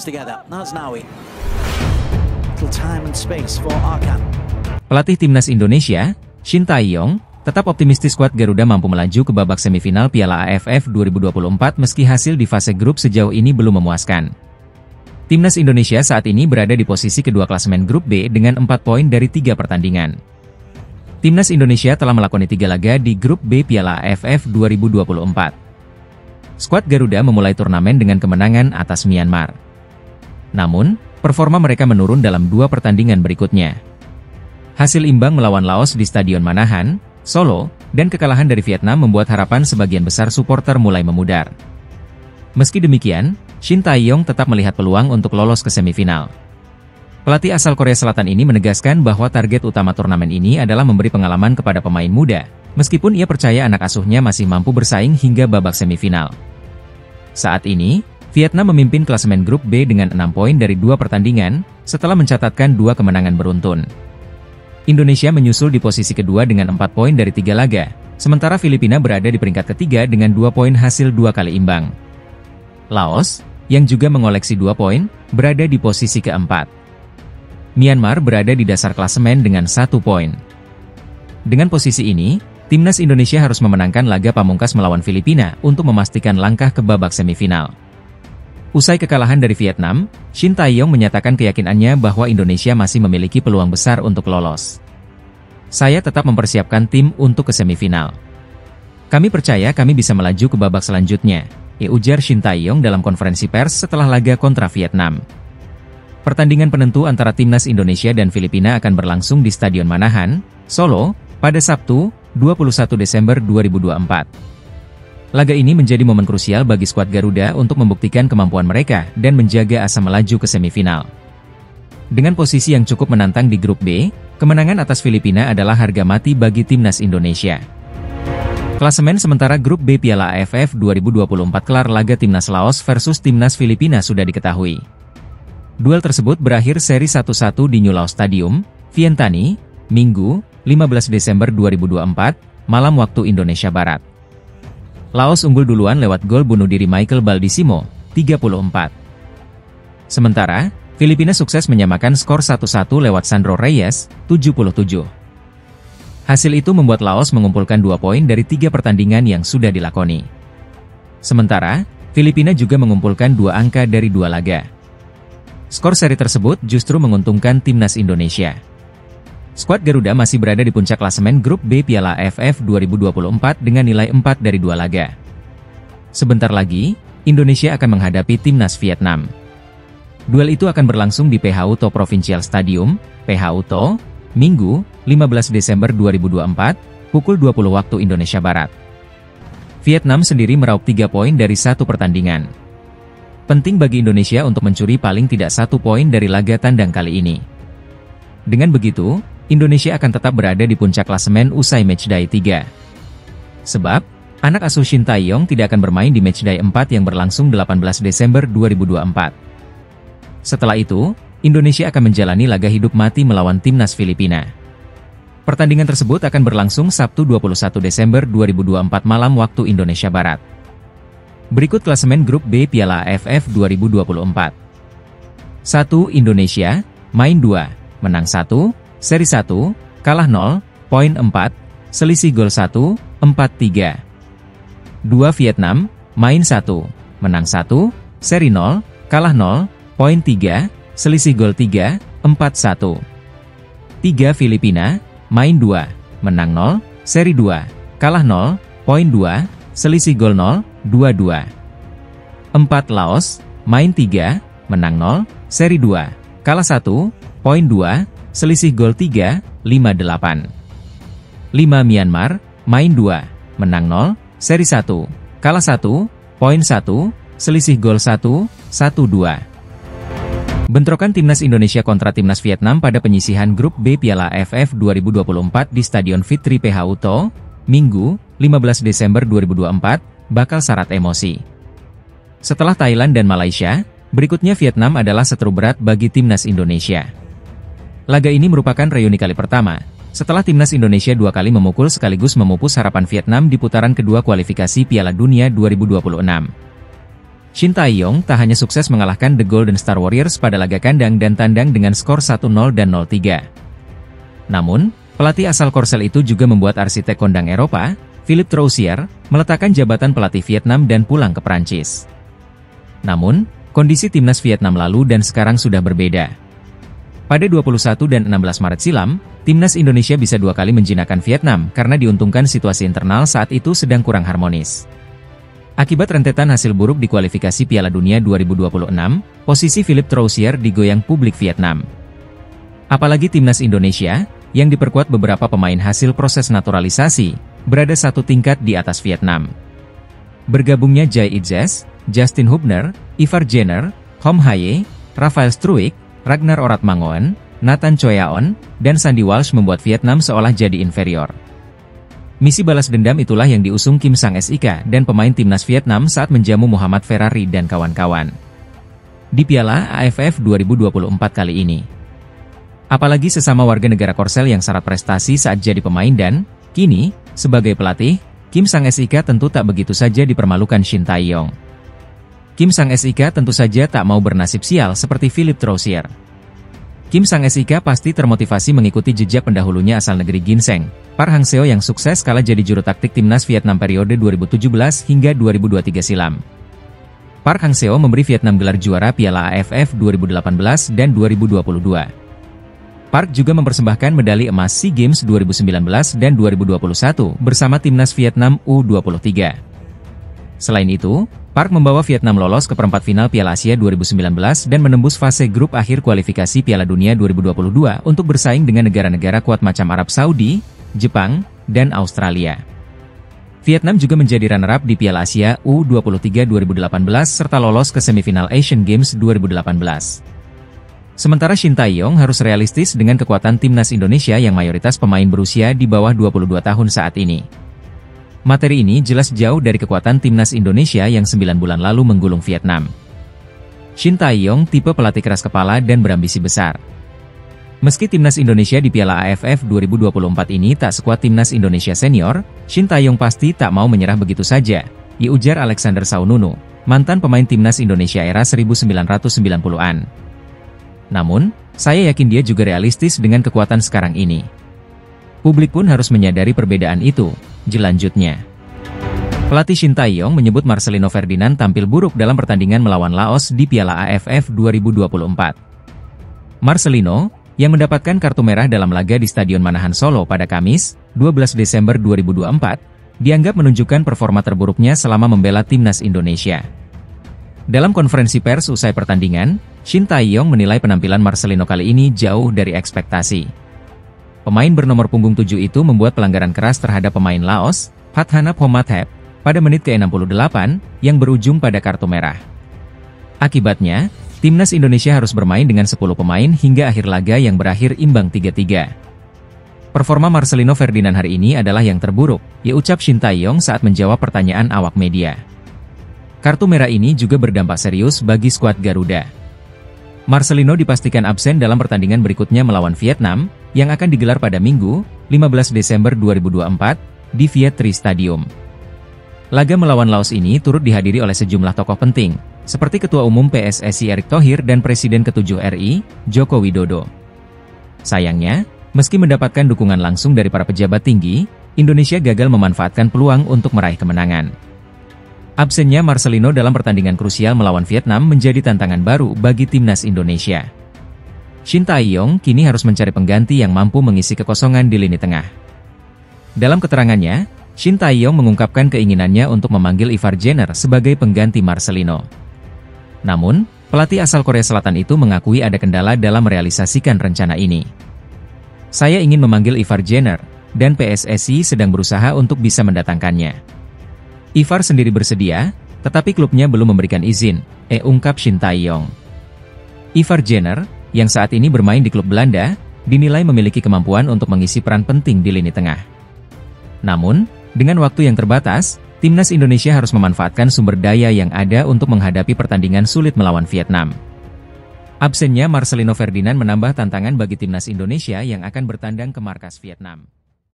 Together. Naznawi. Little time and space for Arkan. Pelatih timnas Indonesia, Shin Tae-yong, tetap optimistis skuad Garuda mampu melaju ke babak semifinal Piala AFF 2024 meski hasil di fase grup sejauh ini belum memuaskan. Timnas Indonesia saat ini berada di posisi kedua klasemen grup B dengan 4 poin dari 3 pertandingan. Timnas Indonesia telah melakoni 3 laga di grup B Piala AFF 2024. Skuad Garuda memulai turnamen dengan kemenangan atas Myanmar. Namun, performa mereka menurun dalam 2 pertandingan berikutnya. Hasil imbang melawan Laos di Stadion Manahan, Solo, dan kekalahan dari Vietnam membuat harapan sebagian besar supporter mulai memudar. Meski demikian, Shin Tae-yong tetap melihat peluang untuk lolos ke semifinal. Pelatih asal Korea Selatan ini menegaskan bahwa target utama turnamen ini adalah memberi pengalaman kepada pemain muda, meskipun ia percaya anak asuhnya masih mampu bersaing hingga babak semifinal. Saat ini, Vietnam memimpin klasemen grup B dengan 6 poin dari 2 pertandingan, setelah mencatatkan 2 kemenangan beruntun. Indonesia menyusul di posisi kedua dengan 4 poin dari 3 laga, sementara Filipina berada di peringkat ketiga dengan 2 poin hasil 2 kali imbang. Laos, yang juga mengoleksi 2 poin, berada di posisi keempat. Myanmar berada di dasar klasemen dengan 1 poin. Dengan posisi ini, timnas Indonesia harus memenangkan laga pamungkas melawan Filipina untuk memastikan langkah ke babak semifinal. Usai kekalahan dari Vietnam, Shin Tae-yong menyatakan keyakinannya bahwa Indonesia masih memiliki peluang besar untuk lolos. "Saya tetap mempersiapkan tim untuk ke semifinal. Kami percaya kami bisa melaju ke babak selanjutnya," ujar Shin Tae-yong dalam konferensi pers setelah laga kontra Vietnam. Pertandingan penentu antara timnas Indonesia dan Filipina akan berlangsung di Stadion Manahan, Solo, pada Sabtu, 21 Desember 2024. Laga ini menjadi momen krusial bagi skuad Garuda untuk membuktikan kemampuan mereka dan menjaga asa melaju ke semifinal. Dengan posisi yang cukup menantang di grup B, kemenangan atas Filipina adalah harga mati bagi timnas Indonesia. Klasemen sementara grup B Piala AFF 2024 kelar laga timnas Laos versus timnas Filipina sudah diketahui. Duel tersebut berakhir seri 1-1 di New Lao Stadium, Vientiane, Minggu, 15 Desember 2024, malam waktu Indonesia Barat. Laos unggul duluan lewat gol bunuh diri Michael Baldisimo, 34. Sementara, Filipina sukses menyamakan skor 1-1 lewat Sandro Reyes, 77. Hasil itu membuat Laos mengumpulkan 2 poin dari 3 pertandingan yang sudah dilakoni. Sementara, Filipina juga mengumpulkan 2 angka dari 2 laga. Skor seri tersebut justru menguntungkan timnas Indonesia. Skuad Garuda masih berada di puncak klasemen grup B Piala AFF 2024 dengan nilai 4 dari 2 laga. Sebentar lagi, Indonesia akan menghadapi timnas Vietnam. Duel itu akan berlangsung di PHU To Provincial Stadium, PHU To, Minggu, 15 Desember 2024, pukul 20 waktu Indonesia Barat. Vietnam sendiri meraup 3 poin dari 1 pertandingan. Penting bagi Indonesia untuk mencuri paling tidak 1 poin dari laga tandang kali ini. Dengan begitu, Indonesia akan tetap berada di puncak klasemen usai matchday 3. Sebab, anak asuh Shin Tae-yong tidak akan bermain di matchday 4 yang berlangsung 18 Desember 2024. Setelah itu, Indonesia akan menjalani laga hidup mati melawan timnas Filipina. Pertandingan tersebut akan berlangsung Sabtu 21 Desember 2024 malam waktu Indonesia Barat. Berikut klasemen grup B Piala AFF 2024. 1. Indonesia, main 2, menang 1, seri 1, kalah 0, poin 4, selisih gol 1, 4-3. 2. Vietnam, main 1, menang 1, seri 0, kalah 0, poin 3, selisih gol 3, 4-1. 3. Filipina, main 2, menang 0, seri 2, kalah 0, poin 2, selisih gol 0, 2-2. 4. Laos, main 3, menang 0, seri 2, kalah 1, poin 2, selisih gol 3, 5-8. 5. Myanmar, main 2, menang 0, seri 1, kalah 1, poin 1, selisih gol 1, 1-2. Bentrokan timnas Indonesia kontra timnas Vietnam pada penyisihan grup B Piala AFF 2024 di Stadion Fitri PHU To, Minggu, 15 Desember 2024, bakal syarat emosi. Setelah Thailand dan Malaysia, berikutnya Vietnam adalah seteru berat bagi timnas Indonesia. Laga ini merupakan reuni kali pertama, Setelah timnas Indonesia 2 kali memukul sekaligus memupus harapan Vietnam di putaran kedua kualifikasi Piala Dunia 2026. Shin Tae-yong tak hanya sukses mengalahkan The Golden Star Warriors pada laga kandang dan tandang dengan skor 1-0 dan 0-3. Namun, pelatih asal Korsel itu juga membuat arsitek kondang Eropa, Philippe Troussier, meletakkan jabatan pelatih Vietnam dan pulang ke Prancis. Namun, kondisi timnas Vietnam lalu dan sekarang sudah berbeda. Pada 21 dan 16 Maret silam, timnas Indonesia bisa 2 kali menjinakkan Vietnam karena diuntungkan situasi internal saat itu sedang kurang harmonis. Akibat rentetan hasil buruk di kualifikasi Piala Dunia 2026, posisi Philippe Troussier digoyang publik Vietnam. Apalagi timnas Indonesia, yang diperkuat beberapa pemain hasil proses naturalisasi, berada satu tingkat di atas Vietnam. Bergabungnya Jai Itzes, Justin Hubner, Ivar Jenner, Hom Haye, Rafael Struijk, Ragnar Oratmangoen, Nathan Choyaon, dan Sandy Walsh membuat Vietnam seolah jadi inferior. Misi balas dendam itulah yang diusung Kim Sang-sik dan pemain timnas Vietnam saat menjamu Muhammad Ferrari dan kawan-kawan di Piala AFF 2024 kali ini. Apalagi sesama warga negara Korsel yang syarat prestasi saat jadi pemain dan, kini, sebagai pelatih, Kim Sang-sik tentu tak begitu saja dipermalukan Shin Tae-yong. Kim Sang-sik tentu saja tak mau bernasib sial seperti Philippe Troussier. Kim Sang-sik pasti termotivasi mengikuti jejak pendahulunya asal negeri Ginseng, Park Hang-seo yang sukses kala jadi juru taktik timnas Vietnam periode 2017 hingga 2023 silam. Park Hang-seo memberi Vietnam gelar juara Piala AFF 2018 dan 2022. Park juga mempersembahkan medali emas SEA Games 2019 dan 2021 bersama timnas Vietnam U23. Selain itu, Park membawa Vietnam lolos ke perempat final Piala Asia 2019 dan menembus fase grup akhir kualifikasi Piala Dunia 2022 untuk bersaing dengan negara-negara kuat macam Arab Saudi, Jepang, dan Australia. Vietnam juga menjadi runner-up di Piala Asia U23 2018 serta lolos ke semifinal Asian Games 2018. Sementara Shin Tae-yong harus realistis dengan kekuatan timnas Indonesia yang mayoritas pemain berusia di bawah 22 tahun saat ini. Materi ini jelas jauh dari kekuatan timnas Indonesia yang 9 bulan lalu menggulung Vietnam. Shin Tae-yong tipe pelatih keras kepala dan berambisi besar. Meski timnas Indonesia di Piala AFF 2024 ini tak sekuat timnas Indonesia senior, Shin Tae-yong pasti tak mau menyerah begitu saja, ujar Alexander Saununu, mantan pemain timnas Indonesia era 1990-an. Namun, saya yakin dia juga realistis dengan kekuatan sekarang ini. Publik pun harus menyadari perbedaan itu, jelanjutnya. Pelatih Shin Tae-yong menyebut Marcelino Ferdinand tampil buruk dalam pertandingan melawan Laos di Piala AFF 2024. Marcelino, yang mendapatkan kartu merah dalam laga di Stadion Manahan Solo pada Kamis, 12 Desember 2024, dianggap menunjukkan performa terburuknya selama membela timnas Indonesia. Dalam konferensi pers usai pertandingan, Shin Tae-yong menilai penampilan Marcelino kali ini jauh dari ekspektasi. Pemain bernomor punggung 7 itu membuat pelanggaran keras terhadap pemain Laos, Phathanap Homathep, pada menit ke-68, yang berujung pada kartu merah. Akibatnya, timnas Indonesia harus bermain dengan 10 pemain hingga akhir laga yang berakhir imbang 3-3. Performa Marcelino Ferdinand hari ini adalah yang terburuk, ucap Shin Tae-yong saat menjawab pertanyaan awak media. Kartu merah ini juga berdampak serius bagi skuad Garuda. Marcelino dipastikan absen dalam pertandingan berikutnya melawan Vietnam, yang akan digelar pada Minggu, 15 Desember 2024, di Viet Tri Stadium. Laga melawan Laos ini turut dihadiri oleh sejumlah tokoh penting, seperti Ketua Umum PSSI Erick Thohir dan Presiden ke-7 RI, Joko Widodo. Sayangnya, meski mendapatkan dukungan langsung dari para pejabat tinggi, Indonesia gagal memanfaatkan peluang untuk meraih kemenangan. Absennya Marcelino dalam pertandingan krusial melawan Vietnam menjadi tantangan baru bagi timnas Indonesia. Shin Tae-yong kini harus mencari pengganti yang mampu mengisi kekosongan di lini tengah. Dalam keterangannya, Shin Tae-yong mengungkapkan keinginannya untuk memanggil Ivar Jenner sebagai pengganti Marcelino. Namun, pelatih asal Korea Selatan itu mengakui ada kendala dalam merealisasikan rencana ini. Saya ingin memanggil Ivar Jenner, dan PSSI sedang berusaha untuk bisa mendatangkannya. Ivar sendiri bersedia, tetapi klubnya belum memberikan izin, ungkap Shin Tae-yong. Ivar Jenner, yang saat ini bermain di klub Belanda, dinilai memiliki kemampuan untuk mengisi peran penting di lini tengah. Namun, dengan waktu yang terbatas, timnas Indonesia harus memanfaatkan sumber daya yang ada untuk menghadapi pertandingan sulit melawan Vietnam. Absennya Marcelino Ferdinand menambah tantangan bagi timnas Indonesia yang akan bertandang ke markas Vietnam.